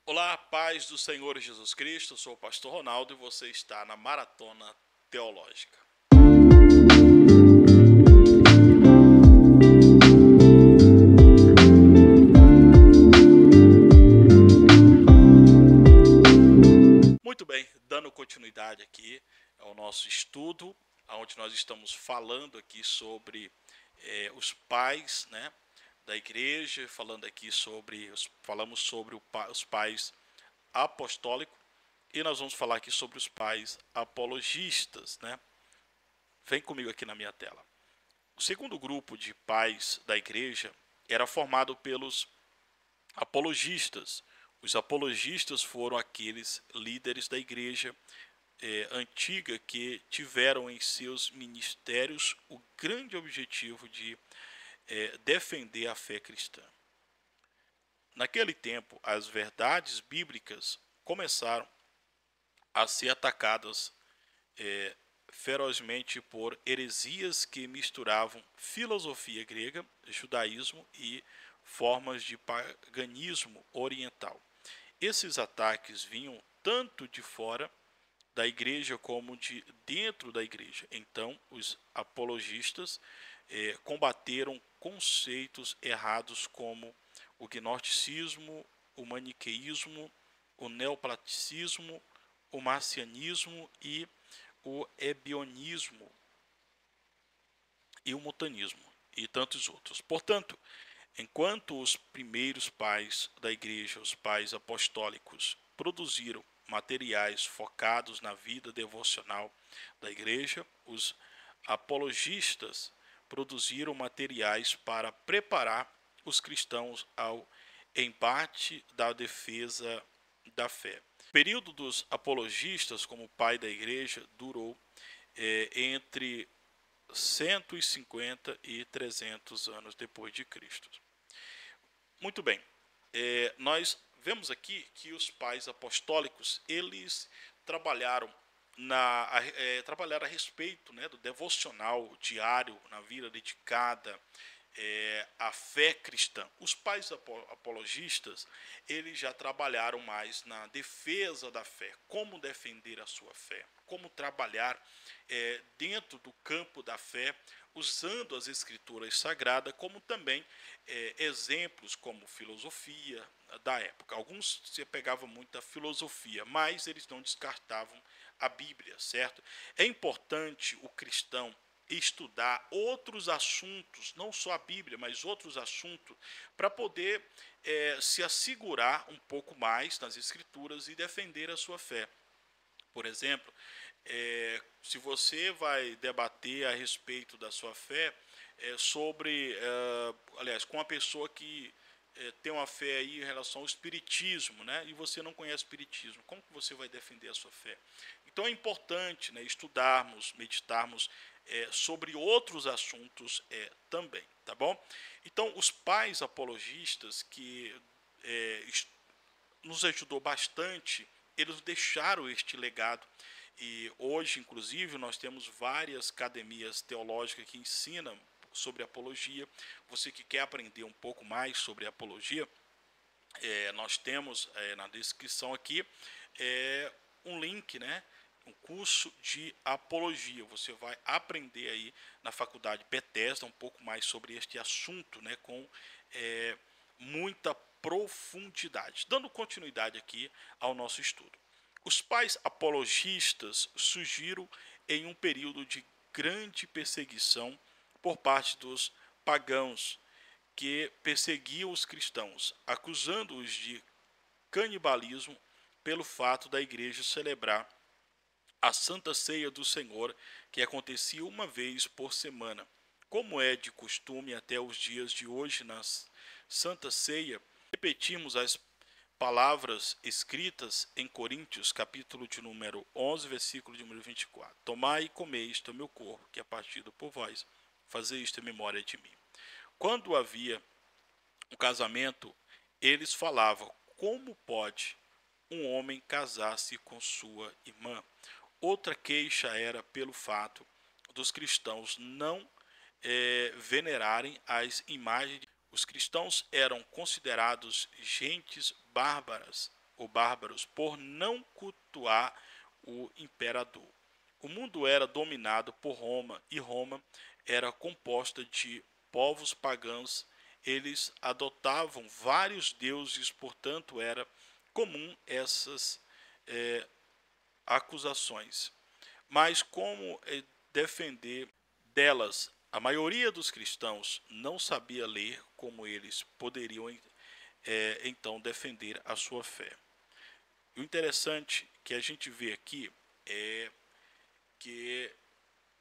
Olá, paz do Senhor Jesus Cristo, eu sou o pastor Ronaldo e você está na Maratona Teológica. Muito bem, dando continuidade aqui ao nosso estudo, onde nós estamos falando aqui sobre os pais, né, da igreja, falando aqui falamos sobre os pais apostólicos e nós vamos falar aqui sobre os pais apologistas, né? Vem comigo aqui na minha tela. O segundo grupo de pais da igreja era formado pelos apologistas. Os apologistas foram aqueles líderes da igreja antiga que tiveram em seus ministérios o grande objetivo de defender a fé cristã. Naquele tempo, as verdades bíblicas começaram a ser atacadas é, ferozmente por heresias que misturavam filosofia grega, judaísmo e formas de paganismo oriental. Esses ataques vinham tanto de fora da igreja como de dentro da igreja. Então, os apologistas combateram conceitos errados como o gnosticismo, o maniqueísmo, o neoplaticismo, o marcianismo e o ebionismo e o montanismo e tantos outros. Portanto, enquanto os primeiros pais da igreja, os pais apostólicos, produziram materiais focados na vida devocional da igreja, os apologistas produziram materiais para preparar os cristãos ao embate da defesa da fé. O período dos apologistas como pai da igreja durou entre 150 e 300 anos depois de Cristo. Muito bem, nós vemos aqui que os pais apostólicos eles trabalharam trabalharam a respeito, né, do devocional diário na vida dedicada à fé cristã. Os pais apologistas eles já trabalharam mais na defesa da fé, como defender a sua fé, como trabalhar dentro do campo da fé, usando as escrituras sagradas como também exemplos como filosofia da época. Alguns se pegavam muito da filosofia, mas eles não descartavam a Bíblia, certo? É importante o cristão estudar outros assuntos, não só a Bíblia, mas outros assuntos, para poder se assegurar um pouco mais nas Escrituras e defender a sua fé. Por exemplo, se você vai debater a respeito da sua fé, aliás, com uma pessoa que tem uma fé aí em relação ao espiritismo, né? E você não conhece o espiritismo, como que você vai defender a sua fé? Então é importante, né, estudarmos, meditarmos sobre outros assuntos também, tá bom? Então os pais apologistas que é, nos ajudou bastante, eles deixaram este legado. E hoje, inclusive, nós temos várias academias teológicas que ensinam sobre apologia. Você que quer aprender um pouco mais sobre apologia, nós temos na descrição aqui um link, né? Um curso de apologia. Você vai aprender aí na faculdade Bethesda um pouco mais sobre este assunto, né? Com muita profundidade. Dando continuidade aqui ao nosso estudo. Os pais apologistas surgiram em um período de grande perseguição por parte dos pagãos que perseguiam os cristãos, acusando-os de canibalismo pelo fato da igreja celebrar a Santa Ceia do Senhor, que acontecia uma vez por semana. Como é de costume até os dias de hoje na Santa Ceia, repetimos as palavras escritas em Coríntios, capítulo de número 11, versículo de número 24. Tomai e comei isto é meu corpo, que é partido por vós. Fazei isto em memória de mim. Quando havia um casamento, eles falavam: como pode um homem casar-se com sua irmã? Outra queixa era pelo fato dos cristãos não venerarem as imagens. Os cristãos eram considerados gentes bárbaras ou bárbaros por não cultuar o imperador. O mundo era dominado por Roma e Roma era composta de povos pagãos. Eles adotavam vários deuses, portanto era comum essas acusações. Mas como defender delas? A maioria dos cristãos não sabia ler, como eles poderiam então defender a sua fé. E o interessante que a gente vê aqui é que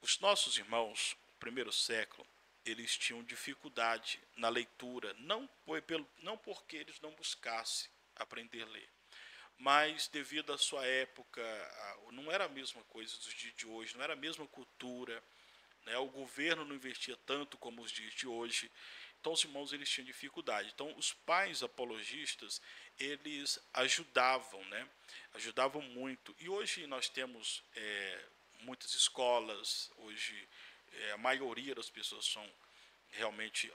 os nossos irmãos, no primeiro século, eles tinham dificuldade na leitura, não porque eles não buscassem aprender a ler, mas devido à sua época, não era a mesma coisa dos dias de hoje, não era a mesma cultura, né? O governo não investia tanto como os dias de hoje, então os irmãos eles tinham dificuldade. Então os pais apologistas eles ajudavam, né? Ajudavam muito. E hoje nós temos muitas escolas, hoje a maioria das pessoas são realmente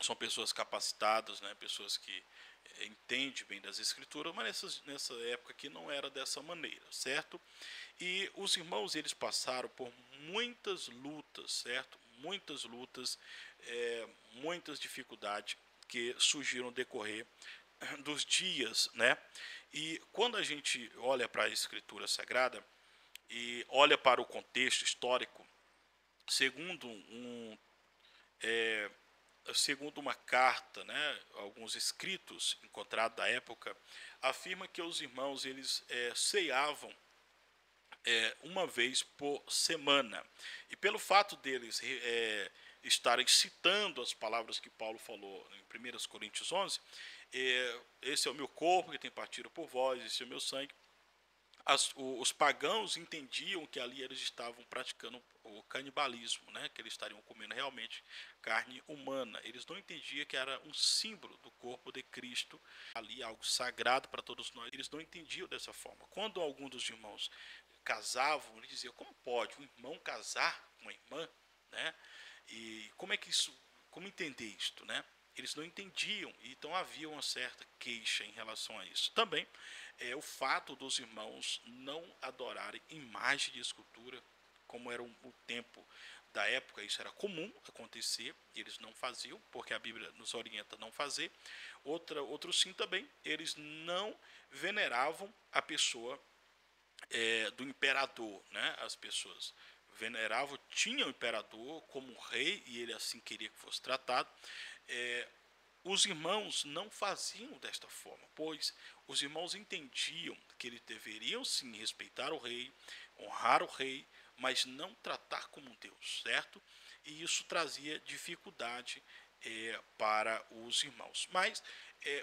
são pessoas capacitadas, né? Pessoas que entendem bem das escrituras, mas nessa época aqui não era dessa maneira, certo? E os irmãos eles passaram por muitas lutas, certo? Muitas lutas, muitas dificuldades que surgiram no decorrer dos dias, né? E quando a gente olha para a Escritura Sagrada e olha para o contexto histórico, segundo segundo uma carta, né, alguns escritos encontrados da época, afirma que os irmãos eles ceavam uma vez por semana. E pelo fato deles estarem citando as palavras que Paulo falou em 1 Coríntios 11, esse é o meu corpo que tem partido por vós, esse é o meu sangue. Os pagãos entendiam que ali eles estavam praticando o canibalismo, né? Que eles estariam comendo realmente carne humana. Eles não entendiam que era um símbolo do corpo de Cristo, ali algo sagrado para todos nós. Eles não entendiam dessa forma. Quando algum dos irmãos casavam, eles diziam: como pode um irmão casar com uma irmã, né? E como é que isso, como entender isto, né? Eles não entendiam, então havia uma certa queixa em relação a isso. Também o fato dos irmãos não adorarem imagem de escultura, como era o tempo da época, isso era comum acontecer, e eles não faziam, porque a Bíblia nos orienta a não fazer. Outro sim também, eles não veneravam a pessoa do imperador, né? As pessoas veneravam, tinham o imperador como um rei, e ele assim queria que fosse tratado. Os irmãos não faziam desta forma, pois os irmãos entendiam que eles deveriam sim respeitar o rei, honrar o rei, mas não tratar como um Deus, certo? E isso trazia dificuldade para os irmãos. Mas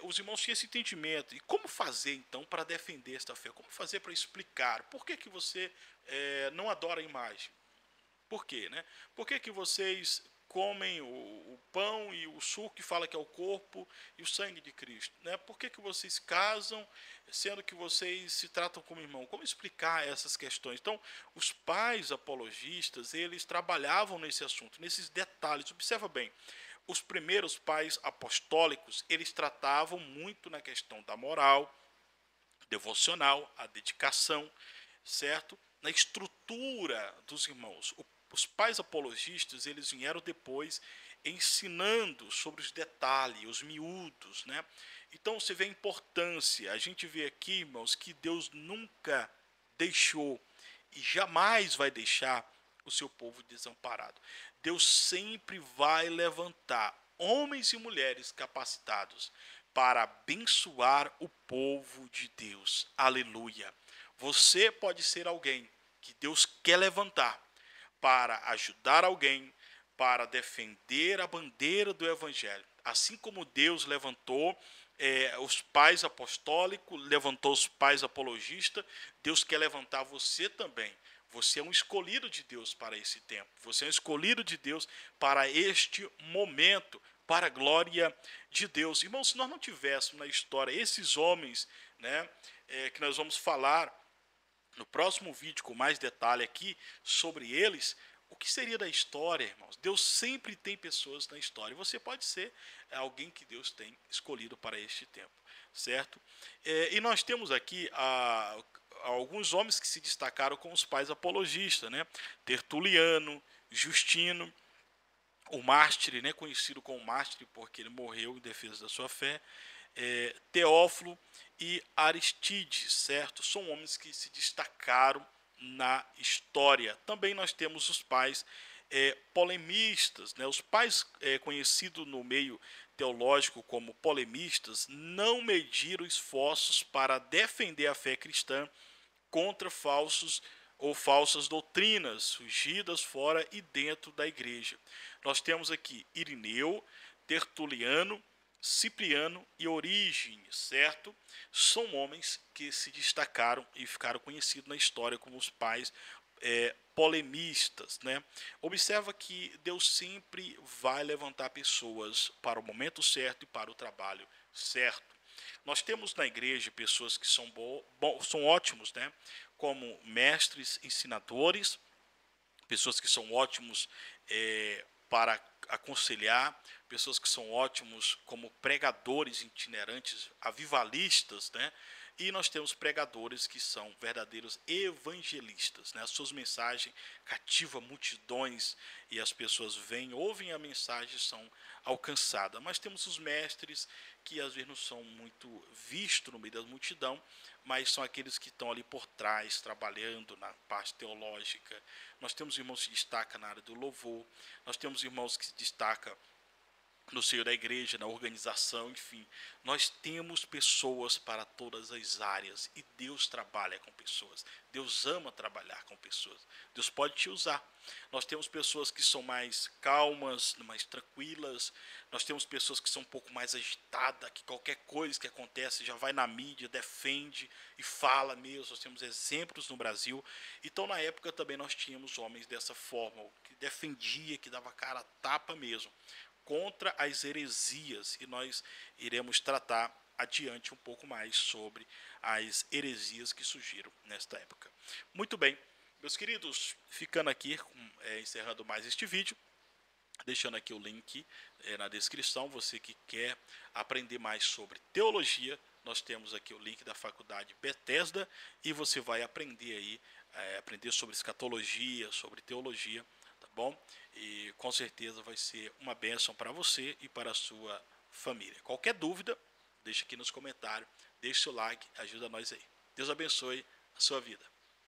os irmãos tinham esse entendimento. E como fazer então para defender esta fé? Como fazer para explicar? Por que você não adora a imagem? Por quê, né? Por que vocês comem o pão e o suco que fala que é o corpo e o sangue de Cristo, né? Por que vocês casam, sendo que vocês se tratam como irmão? Como explicar essas questões? Então, os pais apologistas, eles trabalhavam nesse assunto, nesses detalhes. Observa bem, os primeiros pais apostólicos, eles tratavam muito na questão da moral, devocional, a dedicação, certo? Na estrutura dos irmãos. Os pais apologistas, eles vieram depois ensinando sobre os detalhes, os miúdos, né? Então você vê a importância. A gente vê aqui, irmãos, que Deus nunca deixou e jamais vai deixar o seu povo desamparado. Deus sempre vai levantar homens e mulheres capacitados para abençoar o povo de Deus. Aleluia. Você pode ser alguém que Deus quer levantar para ajudar alguém, para defender a bandeira do Evangelho. Assim como Deus levantou os pais apostólicos, levantou os pais apologistas, Deus quer levantar você também. Você é um escolhido de Deus para esse tempo. Você é um escolhido de Deus para este momento, para a glória de Deus. Irmãos, se nós não tivéssemos na história esses homens, né, que nós vamos falar no próximo vídeo com mais detalhe aqui sobre eles, o que seria da história, irmãos? Deus sempre tem pessoas na história. Você pode ser alguém que Deus tem escolhido para este tempo. certo? E nós temos aqui alguns homens que se destacaram como os pais apologistas, né? Tertuliano, Justino, o mártir, né? Conhecido como mártir porque ele morreu em defesa da sua fé, Teófilo e Aristides, certo? São homens que se destacaram na história. Também nós temos os pais polemistas, né? Os pais conhecidos no meio teológico como polemistas não mediram esforços para defender a fé cristã contra falsos ou falsas doutrinas surgidas fora e dentro da igreja. Nós temos aqui Irineu, Tertuliano, Cipriano e Orígenes, certo? São homens que se destacaram e ficaram conhecidos na história como os pais polemistas, né? Observa que Deus sempre vai levantar pessoas para o momento certo e para o trabalho certo. Nós temos na igreja pessoas que são ótimos, né? Como mestres, ensinadores, pessoas que são ótimos para aconselhar, pessoas que são ótimos como pregadores itinerantes, avivalistas, né? E nós temos pregadores que são verdadeiros evangelistas, né? As suas mensagens cativam multidões e as pessoas vêm, ouvem a mensagem e são alcançadas. Mas temos os mestres que às vezes não são muito vistos no meio da multidão, mas são aqueles que estão ali por trás, trabalhando na parte teológica. Nós temos irmãos que se destacam na área do louvor, nós temos irmãos que se destacam no seio da igreja, na organização, enfim. Nós temos pessoas para todas as áreas e Deus trabalha com pessoas. Deus ama trabalhar com pessoas. Deus pode te usar. Nós temos pessoas que são mais calmas, mais tranquilas. Nós temos pessoas que são um pouco mais agitadas, que qualquer coisa que acontece já vai na mídia, defende e fala mesmo. Nós temos exemplos no Brasil. Então, na época também nós tínhamos homens dessa forma, que defendia, que dava cara a tapa mesmo contra as heresias, e nós iremos tratar adiante um pouco mais sobre as heresias que surgiram nesta época. Muito bem, meus queridos, ficando aqui, encerrando mais este vídeo, deixando aqui o link na descrição, você que quer aprender mais sobre teologia, nós temos aqui o link da faculdade Bethesda, e você vai aprender aí, aprender sobre escatologia, sobre teologia, tá bom? E com certeza vai ser uma bênção para você e para a sua família. Qualquer dúvida, deixa aqui nos comentários, deixa o seu like, ajuda nós aí. Deus abençoe a sua vida.